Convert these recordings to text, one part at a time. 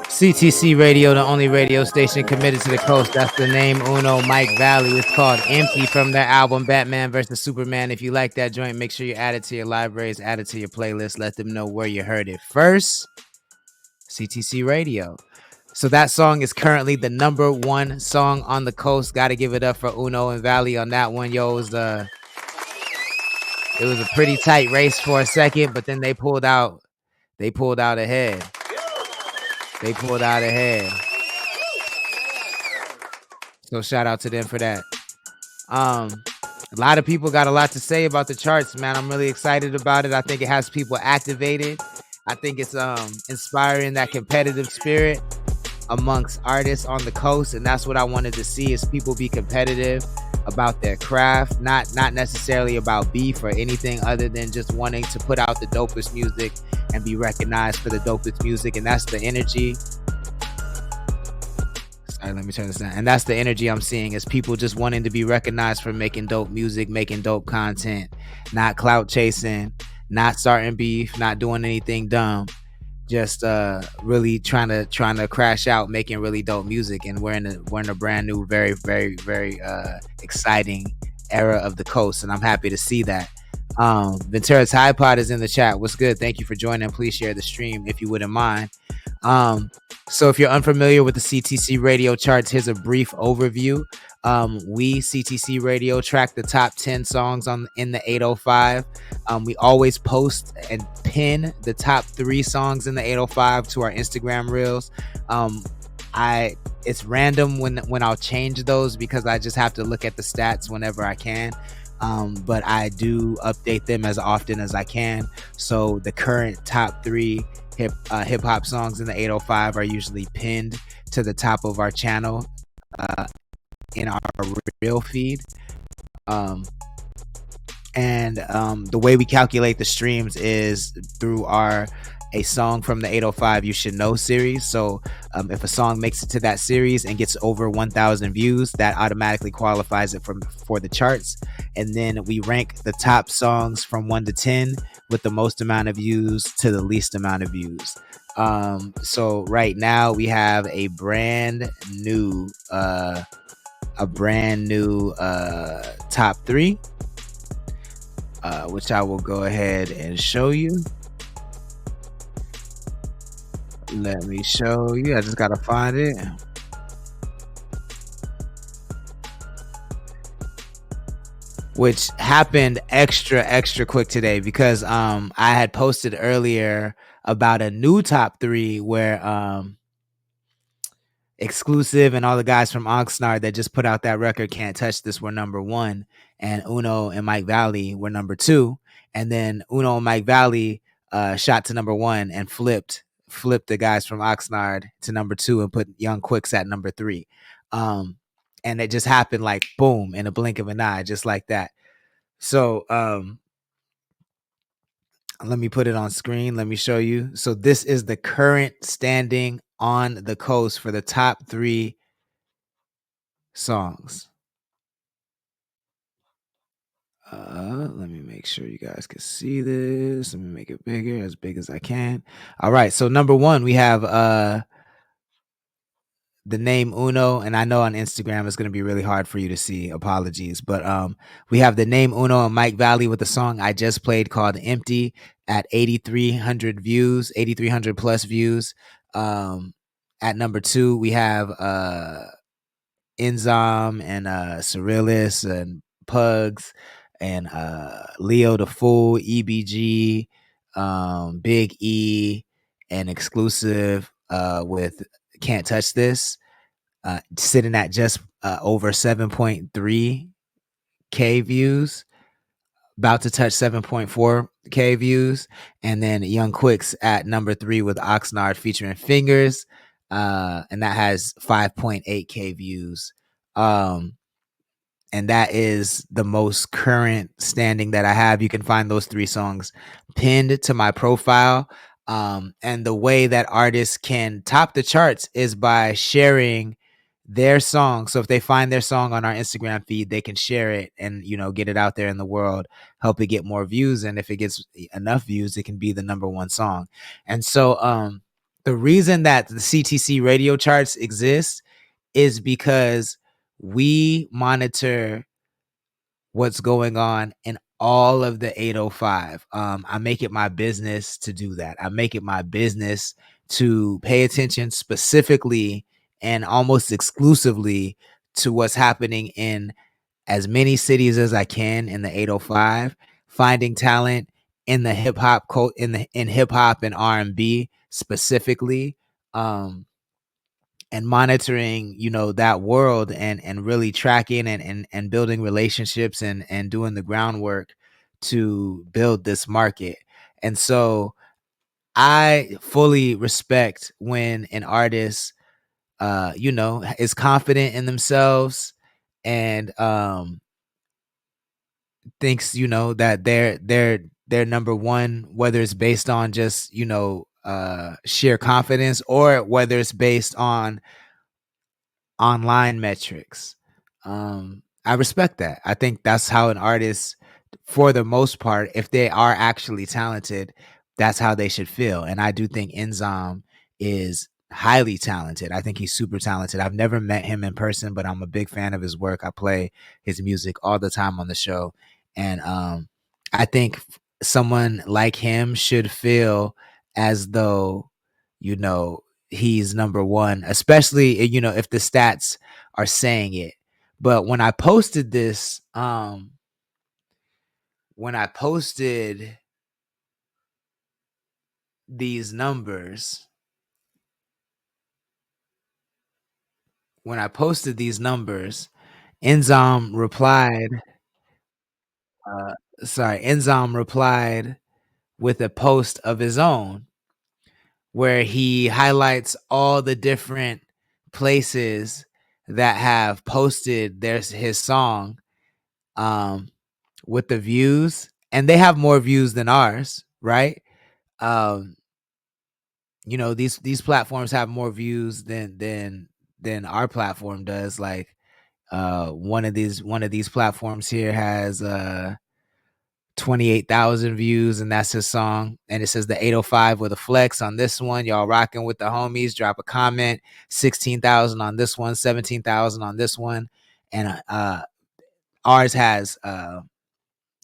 CTC Radio, the only radio station committed to the coast. That's the name. Uno, Mike Valley. It's called Empty from their album Batman vs. Superman. If you like that joint, make sure you add it to your libraries, add it to your playlist. Let them know where you heard it first. CTC Radio. So that song is currently the number one song on the coast. Got to give it up for Uno and Valley on that one. Yo, it was a pretty tight race for a second, but then they pulled out ahead. So shout out to them for that. A lot of people got a lot to say about the charts, man. I'm really excited about it. I think it has people activated. I think it's inspiring that competitive spirit amongst artists on the coast, and that's what I wanted to see, is people be competitive about their craft, not necessarily about beef or anything other than just wanting to put out the dopest music and be recognized for the dopest music. And that's the energy. Sorry, let me turn this down. And that's the energy I'm seeing, is people just wanting to be recognized for making dope music, making dope content, not clout chasing, not starting beef, not doing anything dumb. Just really trying to crash out, making really dope music. And we're in a brand new, very, very, very exciting era of the coast, and I'm happy to see that. Ventura Tide Pod is in the chat. What's good? Thank you for joining. Please share the stream if you wouldn't mind. So if you're unfamiliar with the CTC Radio Charts, here's a brief overview. We, CTC Radio, track the top 10 songs in the 805. We always post and pin the top 3 songs in the 805 to our Instagram reels. It's random when I'll change those, because I just have to look at the stats whenever I can. But I do update them as often as I can. So the current top 3 hip hop songs in the 805 are usually pinned to the top of our channel in our reel feed. The way we calculate the streams is through a song from the 805 You Should Know series. So if a song makes it to that series and gets over 1,000 views, that automatically qualifies it for the charts. And then we rank the top songs from 1 to 10 with the most amount of views to the least amount of views. So right now we have a brand new top 3, which I will go ahead and show you. Let me show you. I just gotta find it. Which happened extra quick today, because I had posted earlier about a new top 3 where Exclusive and all the guys from Oxnard that just put out that record Can't Touch This were number 1, and Uno and Mike Valley were number 2. And then Uno and Mike Valley shot to number 1 and flipped the guys from Oxnard to number 2 and put Young Quicks at number 3. And it just happened like boom, in a blink of an eye, just like that. So let me put it on screen. Let me show you. So this is the current standing on the coast for the top 3 songs. Let me make sure you guys can see this. Let me make it bigger, as big as I can. All right. So number 1, we have the name Uno, and I know on Instagram it's going to be really hard for you to see. Apologies. But we have the name Uno and Mike Valley with the song I just played called Empty at 8,300 views, 8,300 plus views. At number 2, we have Enzom and Surrealist and Pugs and Leo the Fool, EBG, Big E, and Exclusive with Can't Touch This, sitting at just over 7.3K views, about to touch 7.4K views. And then Young Quicks at number 3 with Oxnard featuring Fingers, and that has 5.8K views. And that is the most current standing that I have. You can find those 3 songs pinned to my profile. And the way that artists can top the charts is by sharing their song. So if they find their song on our Instagram feed, they can share it and, get it out there in the world, help it get more views. And if it gets enough views, it can be the number one song. And so the reason that the CTC Radio Charts exist is because we monitor what's going on in all of the 805. I make it my business to do that. I make it my business to pay attention specifically and almost exclusively to what's happening in as many cities as I can in the 805, finding talent in the hip hop in hip hop and R&B specifically. And monitoring, that world and really tracking and building relationships and doing the groundwork to build this market. And so I fully respect when an artist, is confident in themselves and thinks, that they're number one, whether it's based on just, sheer confidence or whether it's based on online metrics. I respect that. I think that's how an artist, for the most part, if they are actually talented, that's how they should feel. And I do think Enzom is highly talented. I think he's super talented. I've never met him in person, but I'm a big fan of his work. I play his music all the time on the show. And I think someone like him should feel as though, you know, he's number one, especially, if the stats are saying it. But when I posted this, when I posted these numbers, Enzom replied, Enzom replied with a post of his own where he highlights all the different places that have posted his song with the views, and they have more views than ours, right? um these platforms have more views than our platform does. Like one of these platforms here has 28,000 views, and that's his song. And it says the 805 with a flex on this one. Y'all rocking with the homies. Drop a comment. 16,000 on this one, 17,000 on this one. And ours has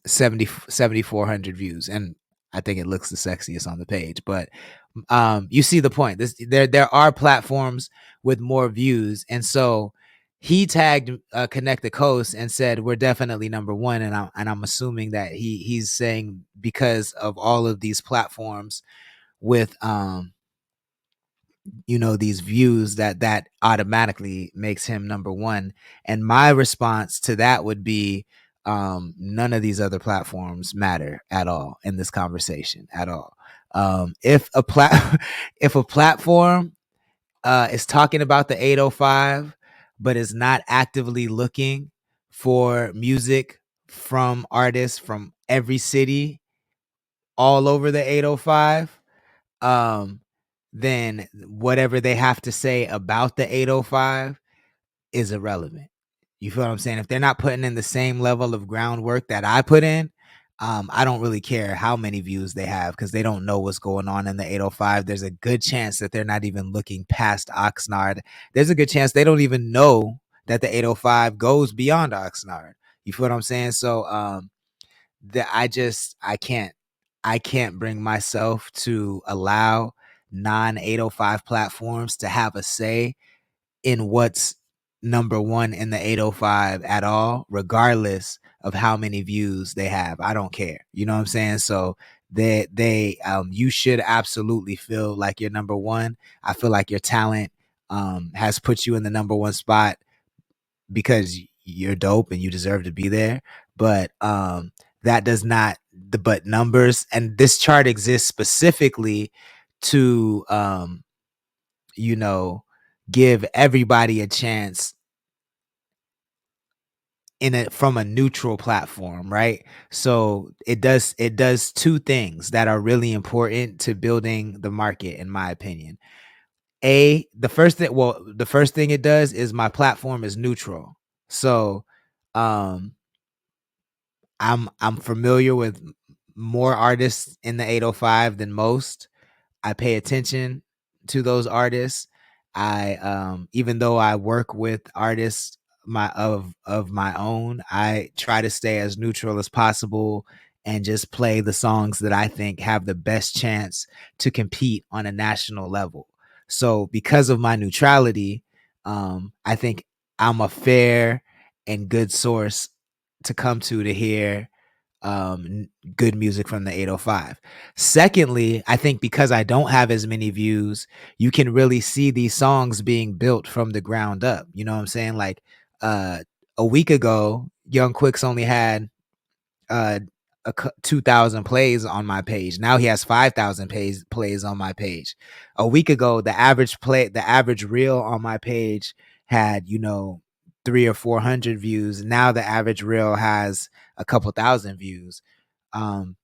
7,400 views. And I think it looks the sexiest on the page. But you see the point. There are platforms with more views. And so he tagged Connect the Coast and said we're definitely number one, and I'm assuming that he's saying because of all of these platforms with these views that automatically makes him number one. And my response to that would be none of these other platforms matter at all in this conversation at all. If a if a platform is talking about the 805 but is not actively looking for music from artists from every city all over the 805, then whatever they have to say about the 805 is irrelevant. You feel what I'm saying? If they're not putting in the same level of groundwork that I put in, I don't really care how many views they have because they don't know what's going on in the 805. There's a good chance that they're not even looking past Oxnard. There's a good chance they don't even know that the 805 goes beyond Oxnard. You feel what I'm saying? So that I can't bring myself to allow non 805 platforms to have a say in what's number one in the 805 at all, regardless of how many views they have. I don't care. You know what I'm saying? So you should absolutely feel like you're number one. I feel like your talent has put you in the number one spot because you're dope and you deserve to be there. But that does not, but numbers, and this chart exists specifically to give everybody a chance from a neutral platform, right? So it does two things that are really important to building the market, in my opinion. the first thing it does is my platform is neutral. So um I'm familiar with more artists in the 805 than most. I pay attention to those artists. I even though I work with artists of my own, I try to stay as neutral as possible and just play the songs that I think have the best chance to compete on a national level. So because of my neutrality, I think I'm a fair and good source to come to hear good music from the 805. Secondly, I think because I don't have as many views, you can really see these songs being built from the ground up. You know what I'm saying? Like uh a week ago, Young Quicks only had uh 2,000 plays on my page. Now he has 5,000 plays on my page. A week ago, the average reel on my page had, 300 or 400 views. Now the average reel has a couple thousand views. Um,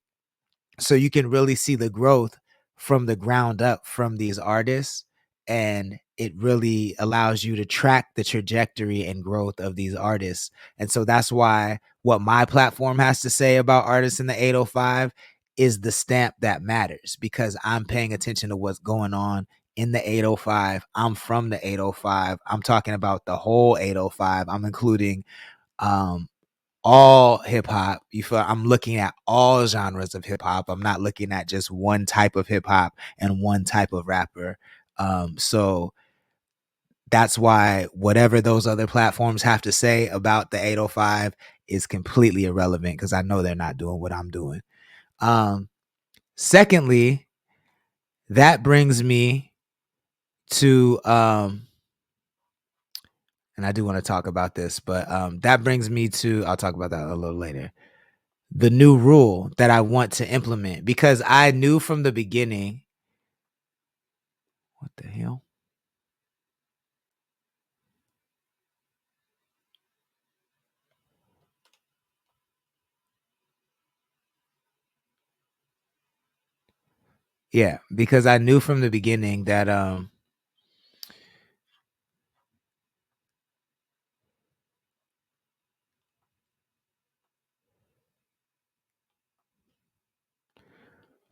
so you can really see the growth from the ground up from these artists, and it really allows you to track the trajectory and growth of these artists. And so that's why what my platform has to say about artists in the 805 is the stamp that matters, because I'm paying attention to what's going on in the 805. I'm from the 805. I'm talking about the whole 805. I'm including um all hip hop. You feel I'm looking at all genres of hip hop. I'm not looking at just one type of hip hop and one type of rapper. So that's why whatever those other platforms have to say about the 805 is completely irrelevant, because I know they're not doing what I'm doing. Secondly, that brings me to and I do want to talk about this, but that brings me to, I'll talk about that a little later, the new rule that I want to implement, because I knew from the beginning. What the hell? Yeah, because I knew from the beginning that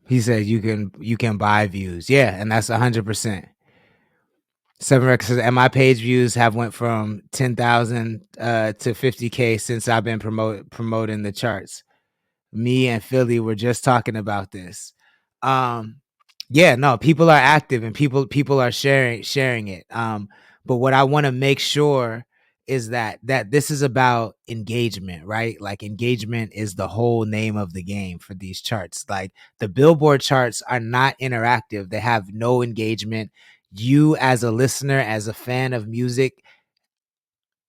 he said you can buy views. Yeah, and that's 100%. 7 Records and my page views have went from 10,000 to 50K since I've been promoting the charts. Me and Philly were just talking about this. Yeah, no, people are active and people are sharing it. But what I want to make sure is that this is about engagement, right? Like engagement is the whole name of the game for these charts. Like the Billboard charts are not interactive. They have no engagement. You as a listener, as a fan of music,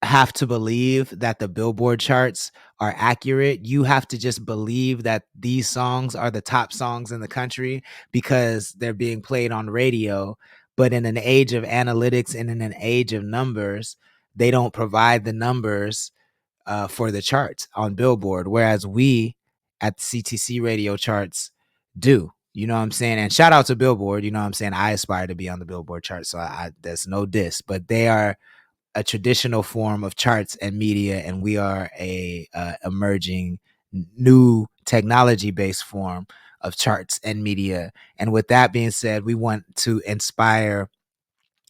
have to believe that the Billboard charts are accurate. You have to just believe that these songs are the top songs in the country because they're being played on radio. But in an age of analytics and in an age of numbers, they don't provide the numbers for the charts on Billboard, whereas we at CTC Radio Charts do. You know what I'm saying? And shout out to Billboard. You know what I'm saying? I aspire to be on the Billboard chart, so there's no diss, but they are a traditional form of charts and media, and we are a emerging new technology based form of charts and media. And with that being said, we want to inspire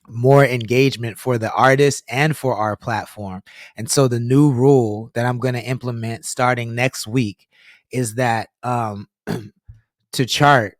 more engagement for the artists and for our platform. And so the new rule that I'm going to implement starting next week is that to chart,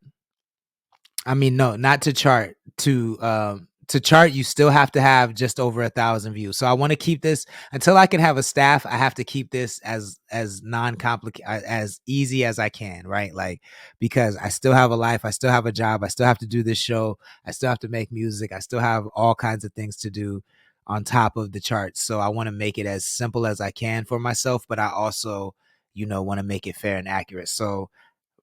I mean, no, not to chart. To chart, you still have to have just over 1,000 views. So I want to keep this until I can have a staff. I have to keep this as non-complicated, as easy as I can, right? Like, because I still have a life, I still have a job, I still have to do this show, I still have to make music, I still have all kinds of things to do on top of the charts. So I want to make it as simple as I can for myself, but I also, want to make it fair and accurate. So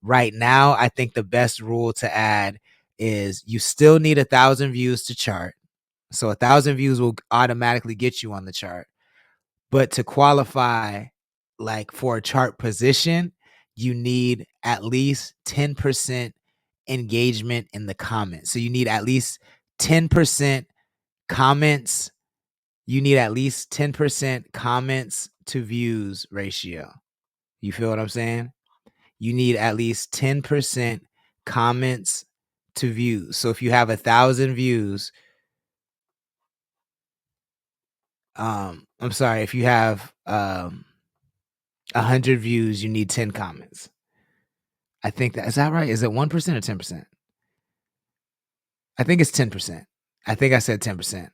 right now, I think the best rule to add is you still need 1,000 views to chart. So 1,000 views will automatically get you on the chart. But to qualify, like for a chart position, you need at least 10% engagement in the comments. So you need at least 10% comments. You need at least 10% comments to views ratio. You feel what I'm saying? You need at least 10% comments to views. So if you have 1,000 views, I'm sorry, if you have 100 views, you need 10 comments. I think that, is that right? Is it 1% or 10%? I think it's 10%. I think I said 10%.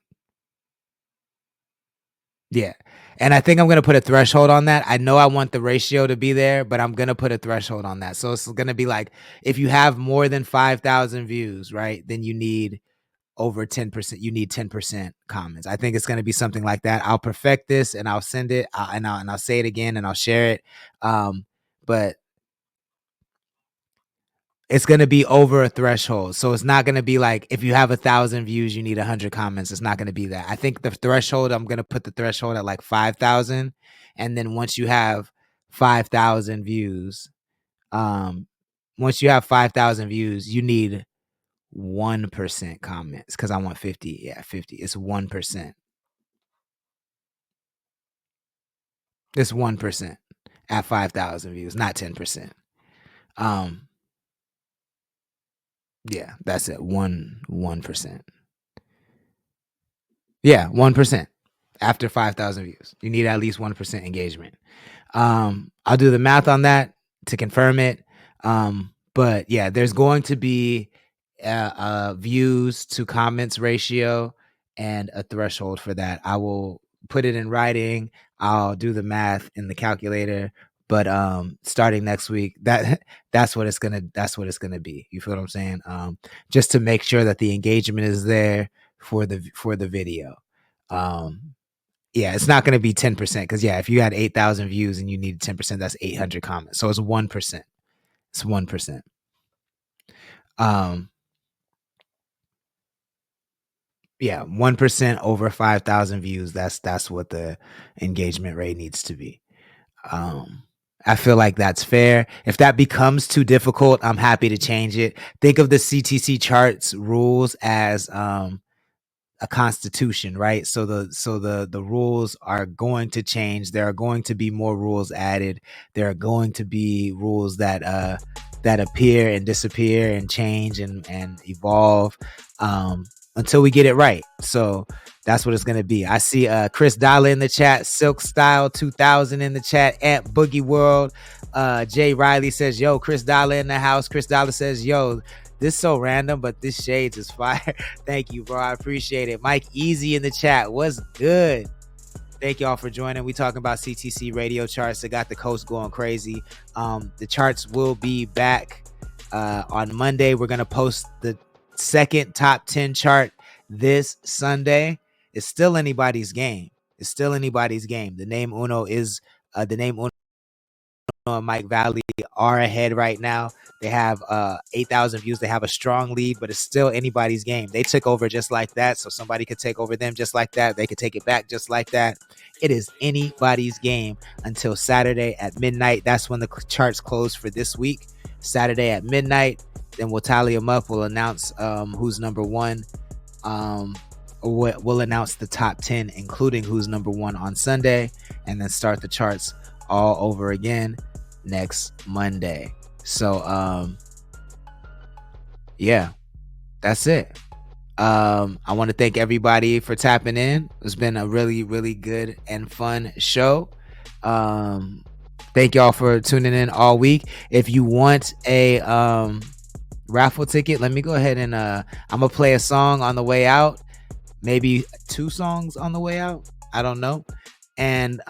Yeah. And I think I'm going to put a threshold on that. I know I want the ratio to be there, but I'm going to put a threshold on that. So it's going to be like, if you have more than 5,000 views, right, then you need over 10%. You need 10% comments. I think it's going to be something like that. I'll perfect this and I'll send it and I'll say it again and I'll share it. But it's going to be over a threshold. So it's not going to be like, if you have 1,000 views, you need 100 comments. It's not going to be that. I think the threshold, I'm going to put the threshold at like 5,000. And then once you have 5,000 views, you need 1% comments, because I want 50. Yeah, 50. It's 1%. It's 1% at 5,000 views, not 10%. Yeah, that's it. 1%. Yeah, 1% after 5,000 views. You need at least 1% engagement. I'll do the math on that to confirm it. But yeah, there's going to be a views to comments ratio and a threshold for that. I will put it in writing. I'll do the math in the calculator. But starting next week, that's what it's gonna be. You feel what I'm saying? Just to make sure that the engagement is there for the video. Yeah, it's not going to be 10%, because if you had 8,000 views and you needed 10%, that's 800 comments. So it's 1%. It's 1%. Yeah, 1% over 5,000 views. That's what the engagement rate needs to be. I feel like that's fair. If that becomes too difficult, I'm happy to change it. Think of the CTC charts rules as a constitution, right? So the rules are going to change. There are going to be more rules added. There are going to be rules that appear and disappear and change and evolve until we get it right. So that's what it's going to be. I see Chris Dollar in the chat, Silk Style 2000 in the chat, Ant Boogie World. Jay Riley says, yo, Chris Dollar in the house. Chris Dollar says, yo, this is so random, but this shades is fire. Thank you, bro. I appreciate it. Mike Easy in the chat. What's good? Thank y'all for joining. We talking about CTC Radio Charts. They got the coast going crazy. The charts will be back on Monday. We're going to post the second top 10 chart this Sunday. It's still anybody's game. The name Uno and Mike Valley are ahead right now. They have 8,000 views. They have a strong lead, but it's still anybody's game. They took over just like that, so somebody could take over them just like that. They could take it back just like that. It is anybody's game until Saturday at midnight. That's when the charts close for this week. Saturday at midnight. Then we'll tally them up. We'll announce who's number one. We'll announce the top 10, including who's number one on Sunday, and then start the charts all over again next Monday. So yeah, that's it. I want to thank everybody for tapping in. It's been a really, really good and fun show. Thank y'all for tuning in all week. If you want a raffle ticket, let me go ahead and I'm gonna play a song on the way out, maybe 2 songs on the way out, I don't know, and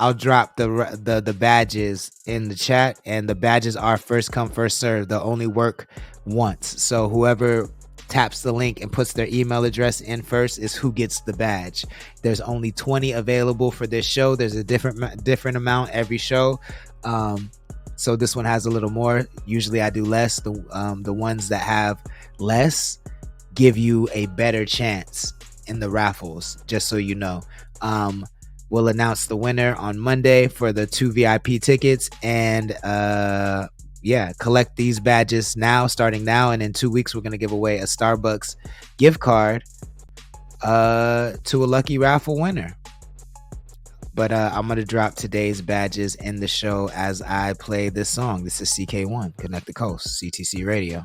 I'll drop the badges in the chat, and the badges are first come first serve. They'll only work once, so whoever taps the link and puts their email address in first is who gets the badge. There's only 20 available for this show. There's a different amount every show, so this one has a little more. Usually I do less. The ones that have less give you a better chance in the raffles, just so you know. We'll announce the winner on Monday for the 2 VIP tickets, and yeah, collect these badges now, starting now, and in 2 weeks we're gonna give away a Starbucks gift card to a lucky raffle winner. But I'm gonna drop today's badges in the show as I play this song. This is CK1, Connect the Coast, CTC Radio.